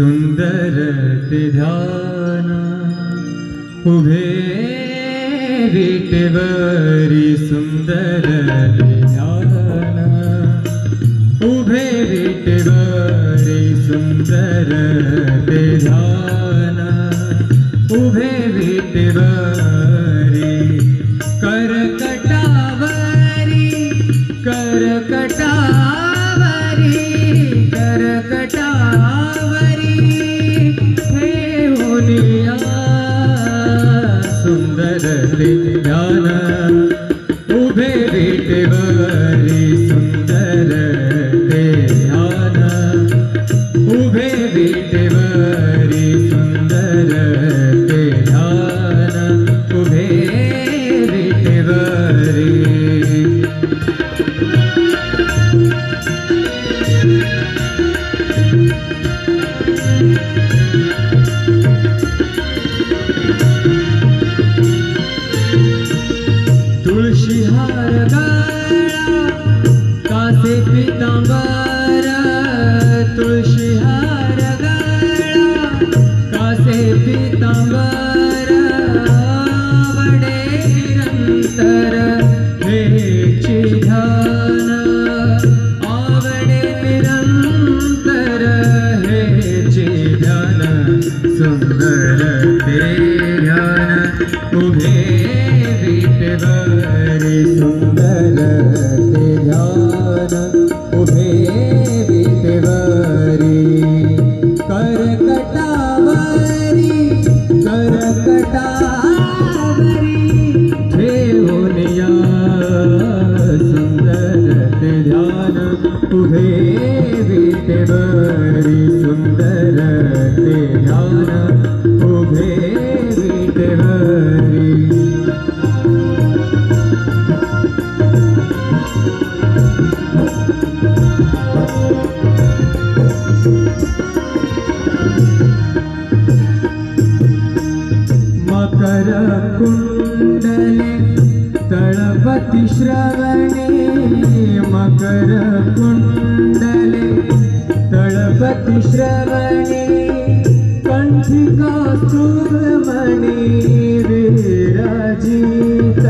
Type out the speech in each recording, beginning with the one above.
सुंदर ते ध्यान उभे विटेवरी सुंदर ते ध्यान उभे विटेवरी सुंदर ते ध्यान उभे विटेवरी करकटावरी करकटावरी करकटावरी ठेवूनिया सुंदर ते ध्यान उभे विटेवरी सुंदर ते ध्यान उभे विटेवरी सुंदर ते ध्यान उभे विटेवरी तुळशी हार गळा कासे पितांबर तुळशी हार गळा कासे पितांबर आवडे निरंतर हेची ध्यान आवडे निरंतर हेची ध्यान सुंदर ते ध्यान उभे विटेवरी सुंदर ते ध्यान उभे विटेवरी करकटावरी करकटावरी ठेवूनिया सुंदर ते ध्यान उभे विटेवरी सुंदर ते ध्यान उभे विटेवरी मकर कुंडले तळपति श्रवणे मकर कुंडले तळपति श्रवणे कंठी कौस्तुभमणि विराजित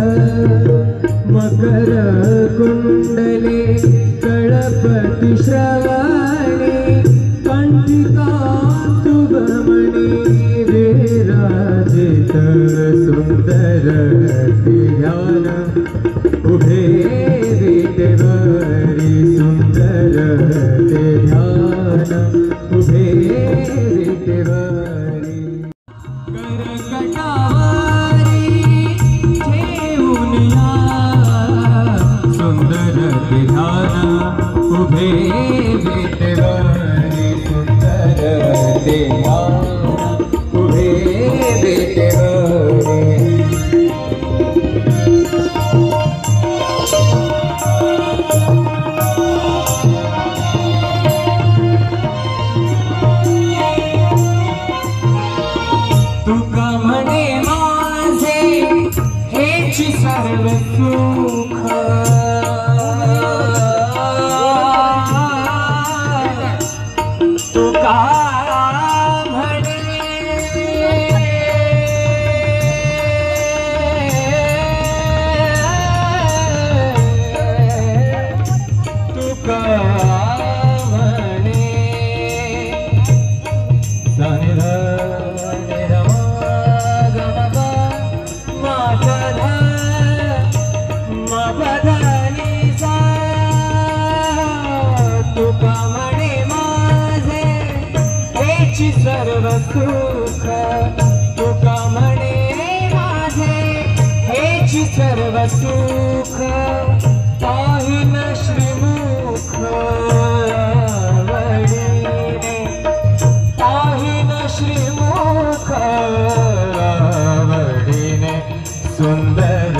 मकर कुंडले तळपति श्रवणे कंठी कौस्तुभमणि विराजित सुंदर ते ध्यान उभे विटेवरी सुंदर ते ध्यान उभे विटेवरी करकटावरी ठेवूनिया सुंदर ते ध्यान उभे विटेवरी सुंदर ते ध्यान उभे विटेवरी तुका म्हणे माझे हेची सर्व सुख तुका सर्व सुख तुका म्हणे माझे हेची सर्व सुख पाहिन श्रीमुख आवडीने पाहिन श्रीमुख आवडीने सुंदर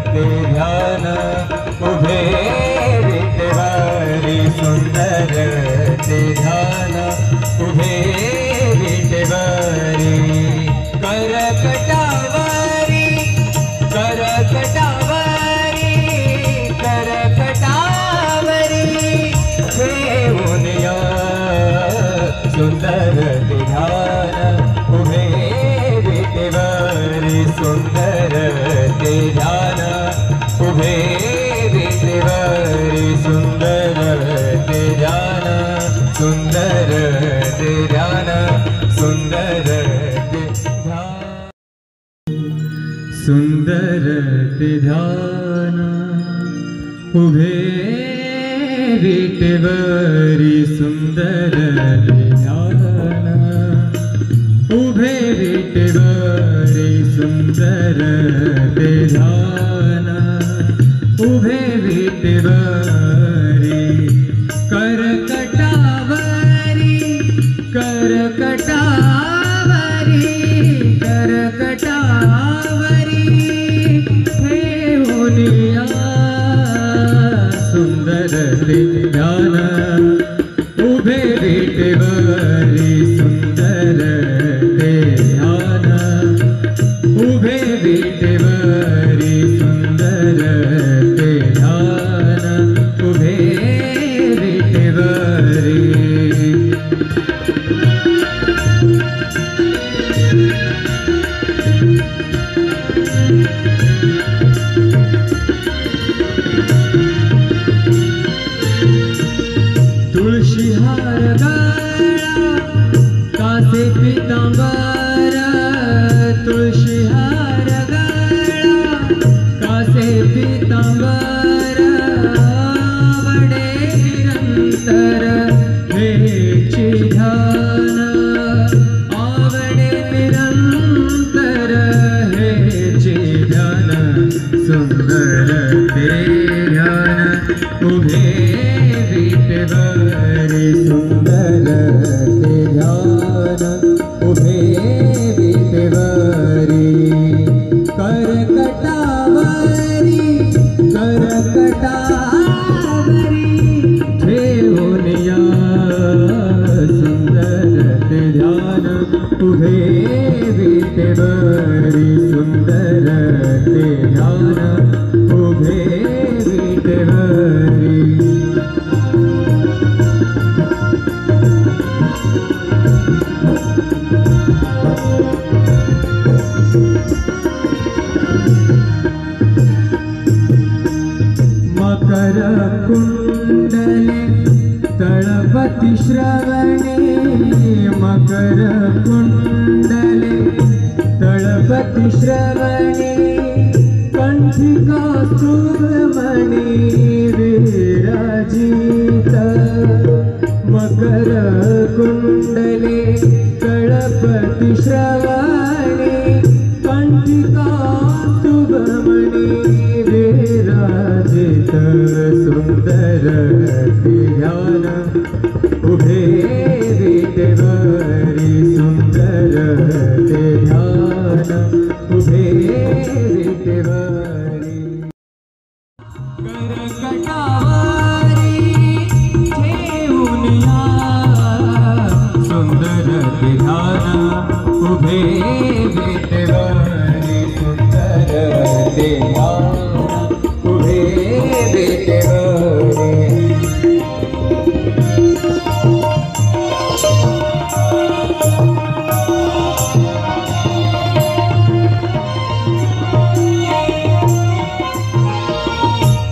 ते ध्यान उभे विटेवरी सुंदर ते ध्यान उभे विटेवरी करकटावरी करकटावरी करकटावरी ठेवूनिया सुंदर ते सुंदर ते ध्यान उभे विटेवरी सुंदर ते ध्यान सुंदर ते ध्यान सुंदर ते ध्यान सुंदर ते ध्यान उभे विटेवरी सुंदर ते ध्यान उभे विटेवरी सुंदर ते ध्यान उभे विटेवरी करकटावरी करकटावरी करकटावरी ठेवूनिया सुंदर ते ध्यान उभे विटेवरी सुंदर ते ध्यान उभे विटेवरी सुंदर ते ध्यान उभे विटेवरी तुळशी हार गळा कासे पितांबर तुळशी हार गळा कासे पितांबर आवडे निरंतर हेची ध्यान आवडे निरंतर हेची ध्यान सुंदर ते ध्यान उभे विटेवरी सुंदर ते ध्यान उभे विटेवरी करकटावरी करकटावरी ठेवूनिया सुंदर ते ध्यान उभे विटेवरी सुंदर ते ध्यान उभे विटेवरी मकर कुंडले तळपति श्रवणे मकर कुंडले तळपति श्रवणे कंठिका सुमणि विराजित मकर कुंडले तळपति श्रवणे कंठिका सुमणि विराजित सुंदर ते ध्यान उभे विटेवरी सुंदर ते ध्यान उभे विटेवरी करकटावरी ठेवूनिया सुंदर ते ध्यान उभे विटेवरी सुंदर ते ध्यान उभे विटेवरी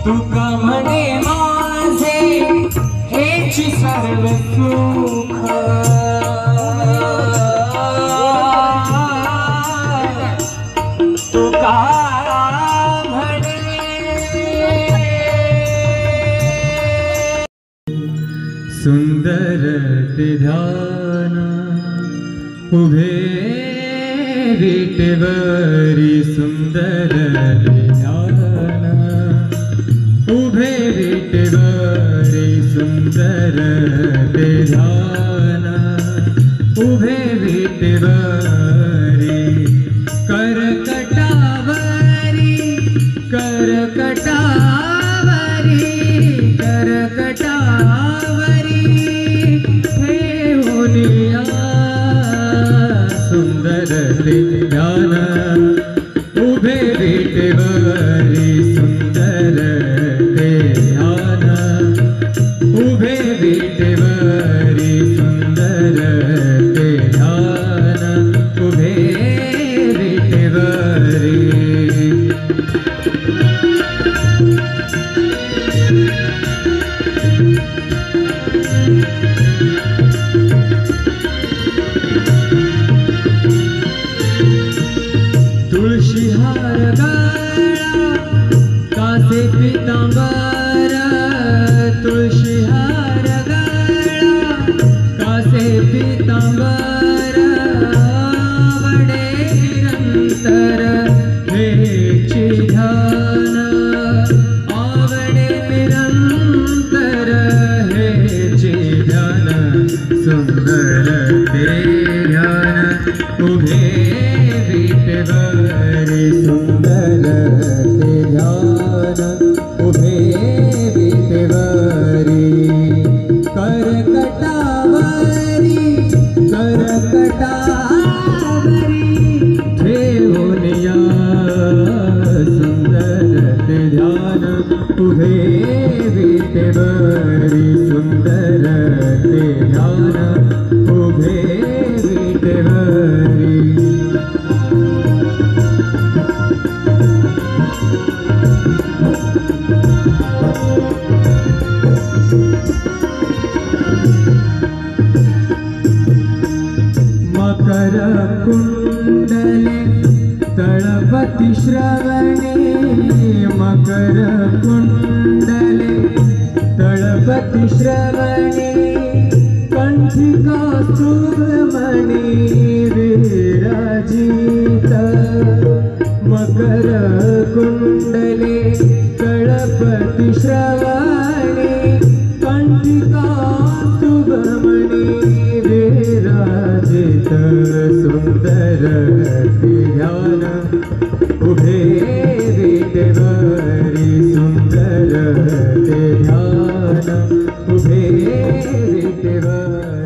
तुका म्हणे माझे हेची सर्व सुख तुका सुंदर ते ध्यान उभे विटेवरी सुंदर ते ध्यान उभे विटेवरी सुंदर ते ध्यान उभे विटेवरी करकटावरी करकटावरी करकटावरी ठेवूनिया सुंदर ते ध्यान उभे विटेवरी सुंदर ते ध्यान उभे विटेवरी सुंदर ते ध्यान उभे विटेवरी आवडे पीतांबर आवडे निरंतर हेची ध्यान आवडे निरंतर हेची ध्यान सुंदर ते ध्यान उभे विटेवरी सुंदर ते ध्यान उभे विटेवरी करकटावरी ठेवून या सुंदर ते ध्यान उभे विटेवरी सुंदर ते ध्यान उभे विटेवरी मकर कुंडले तळपति श्रवणे मकर कुंडले तळपति श्रवणे कंठिका सुमणि विराजित मकर कुंडले तळपति श्रवणे कंठिका सुमणि विराजित सुंदर ते ध्यान उभे विटेवरी सुंदर ते ध्यान उभे विटेवरी